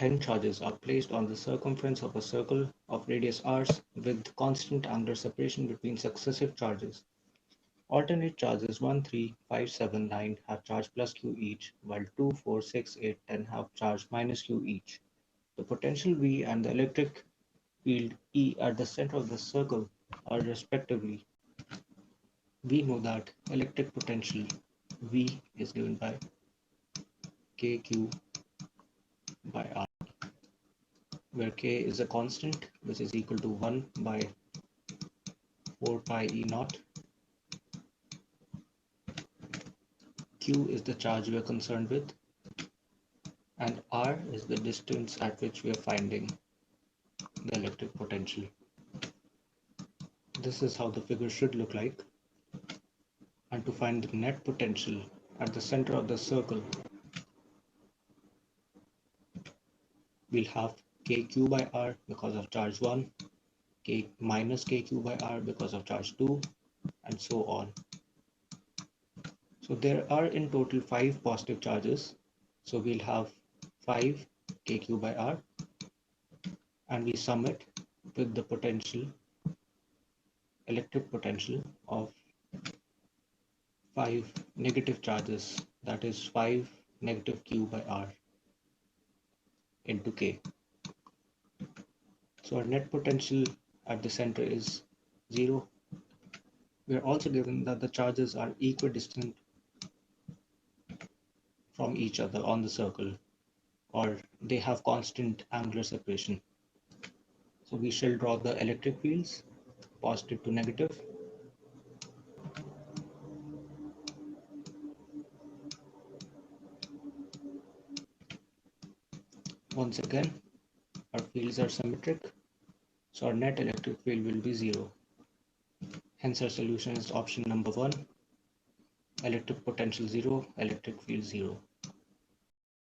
10 charges are placed on the circumference of a circle of radius r with constant angular separation between successive charges. Alternate charges 1, 3, 5, 7, 9 have charge plus q each, while 2, 4, 6, 8, 10 have charge minus q each. The potential V and the electric field E at the center of the circle are respectively. We know that electric potential V is given by kq by r, where k is a constant which is equal to 1 by 4 pi e naught. Q is the charge we are concerned with, and r is the distance at which we are finding the electric potential. This is how the figure should look like. And to find the net potential at the center of the circle, we'll have kq by r because of charge 1, k minus kq by r because of charge 2, and so on. So there are in total 5 positive charges. So we'll have 5 kq by r, and we sum it with the potential, electric potential of 5 negative charges, that is 5 negative q by r into k. So our net potential at the center is 0. We are also given that the charges are equidistant from each other on the circle, or they have constant angular separation. So we shall draw the electric fields, positive to negative. Once again, our fields are symmetric, so our net electric field will be 0. Hence our solution is option number 1, electric potential 0, electric field 0.